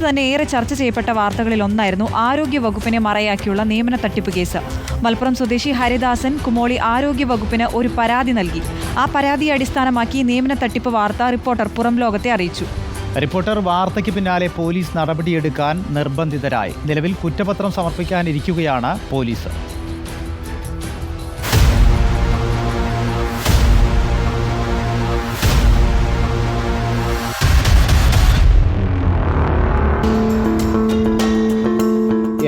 തന്നെ ഏറെ ചർച്ച ചെയ്യപ്പെട്ട വാർത്തകളിൽ ഒന്നായിരുന്നു ആരോഗ്യ വകുപ്പിനെ മറയാക്കിയുള്ള നിയമന തട്ടിപ്പ് കേസ്. മലപ്പുറം സ്വദേശി ഹരിദാസൻ കുമോളി ആരോഗ്യ വകുപ്പിന് ഒരു പരാതി നൽകി. ആ പരാതിയെ അടിസ്ഥാനമാക്കി നിയമന തട്ടിപ്പ് വാർത്ത റിപ്പോർട്ടർ പുറം ലോകത്തെ അറിയിച്ചു. റിപ്പോർട്ടർ വാർത്തയ്ക്ക് പിന്നാലെ പോലീസ് നടപടിയെടുക്കാൻ നിർബന്ധിതരായി. നിലവിൽ കുറ്റപത്രം സമർപ്പിക്കാനിരിക്കുകയാണ് പോലീസ്.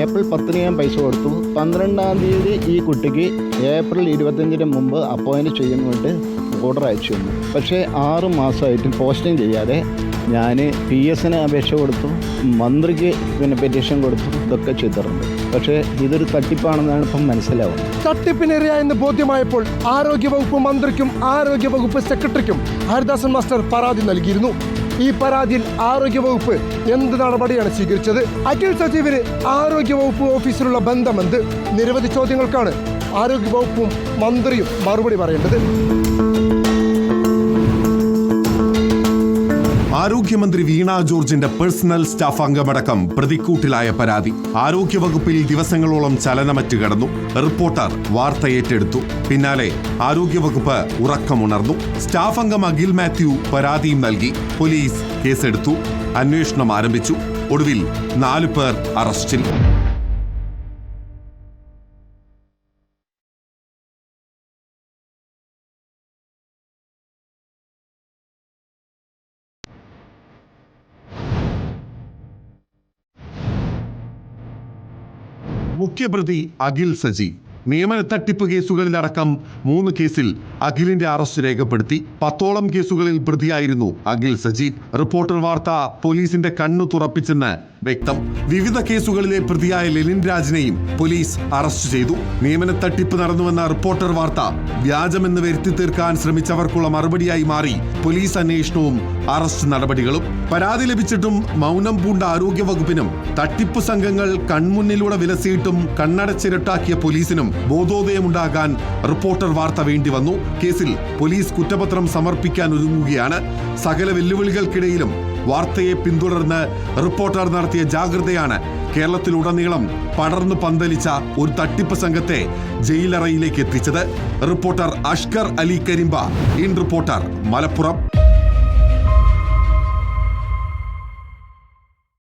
ഏപ്രിൽ 10 ഞാൻ പൈസ കൊടുത്തു. 12-ാം തീയതി ഈ കുട്ടിക്ക് ഏപ്രിൽ 25-ന് മുമ്പ് അപ്പോയിൻറ്റ് ചെയ്യുന്നുണ്ട് ഓർഡർ അയച്ചു തന്നു. പക്ഷേ 6 മാസമായിട്ട് പോസ്റ്റിംഗ് ചെയ്യാതെ ഞാൻ PS-ന് അപേക്ഷ കൊടുത്തു, മന്ത്രിക്ക് പെറ്റീഷൻ കൊടുത്തു, ഇതൊക്കെ ചെയ്തിട്ടുണ്ട്. പക്ഷേ ഇതൊരു തട്ടിപ്പാണെന്നാണ് ഇപ്പം മനസ്സിലാവുന്നത്. തട്ടിപ്പിനിരയായെന്ന് ബോധ്യമായപ്പോൾ ആരോഗ്യവകുപ്പ് മന്ത്രിക്കും ആരോഗ്യവകുപ്പ് സെക്രട്ടറിക്കും ഹരിദാസൻ മാസ്റ്റർ പരാതി നൽകിയിരുന്നു. ഈ പരാതിയിൽ ആരോഗ്യവകുപ്പ് എന്ത് നടപടിയാണ് സ്വീകരിച്ചത്? അഖിൽ സജീവിന് ആരോഗ്യവകുപ്പ് ഓഫീസിലുള്ള ബന്ധമെന്ത്? നിരവധി ചോദ്യങ്ങൾക്കാണ് ആരോഗ്യവകുപ്പും മന്ത്രിയും മറുപടി പറയേണ്ടത്. ആരോഗ്യമന്ത്രി വീണ ജോർജിന്റെ പേഴ്സണൽ സ്റ്റാഫ് അംഗമടക്കം പ്രതിക്കൂട്ടിലായ പരാതി. ആരോഗ്യവകുപ്പിൽ ദിവസങ്ങളോളം ചലനമറ്റ് കിടന്നു. റിപ്പോർട്ടർ വാർത്ത ഏറ്റെടുത്തു. പിന്നാലെ ആരോഗ്യവകുപ്പ് ഉറക്കമുണർന്നു. സ്റ്റാഫ് അംഗം അഖിൽ മാത്യു പരാതിയും നൽകി. പോലീസ് കേസെടുത്തു. അന്വേഷണം ആരംഭിച്ചു. ഒടുവിൽ 4 പേർ അറസ്റ്റിൽ. മുഖ്യപ്രതി അഖിൽ സജി. നിയമന തട്ടിപ്പ് കേസുകളിലടക്കം 3 കേസിൽ അഖിലിന്റെ അറസ്റ്റ് രേഖപ്പെടുത്തി. 10ഓളം കേസുകളിൽ പ്രതിയായിരുന്നു അഖിൽ സജി. റിപ്പോർട്ടർ വാർത്ത പോലീസിന്റെ കണ്ണു തുറപ്പിച്ചെന്ന് വ്യക്തം. വിവിധ കേസുകളിലെ പ്രതിയായ ലെനിൻ രാജിനെയും പോലീസ് അറസ്റ്റ് ചെയ്തു. നിയമന തട്ടിപ്പ് നടന്നുവെന്ന റിപ്പോർട്ടർ വാർത്ത വ്യാജമെന്ന് വരുത്തി തീർക്കാൻ ശ്രമിച്ചവർക്കുള്ള മറുപടിയായി മാറി പോലീസ് അന്വേഷണവും അറസ്റ്റ് നടപടികളും. പരാതി ലഭിച്ചിട്ടും മൗനം പൂണ്ട ആരോഗ്യവകുപ്പിനും തട്ടിപ്പ് സംഘങ്ങൾ കൺമുന്നിലൂടെ വിലസിയിട്ടും കണ്ണടച്ചിരട്ടാക്കിയ പോലീസിനും ബോധോദയമുണ്ടാകാൻ റിപ്പോർട്ടർ വാർത്ത വേണ്ടി വന്നു. കേസിൽ പോലീസ് കുറ്റപത്രം സമർപ്പിക്കാൻ ഒരുങ്ങുകയാണ്. സകല വെല്ലുവിളികൾക്കിടയിലും വാർത്തയെ പിന്തുടർന്ന് റിപ്പോർട്ടർ നടത്തിയ ജാഗ്രതയാണ് കേരളത്തിലുടനീളം പടർന്നു പന്തലിച്ച ഒരു തട്ടിപ്പ് സംഘത്തെ ജയിലറയിലേക്ക് എത്തിച്ചത്. Reporter Ashkar Ali Karimba, in reporter, Malappuram.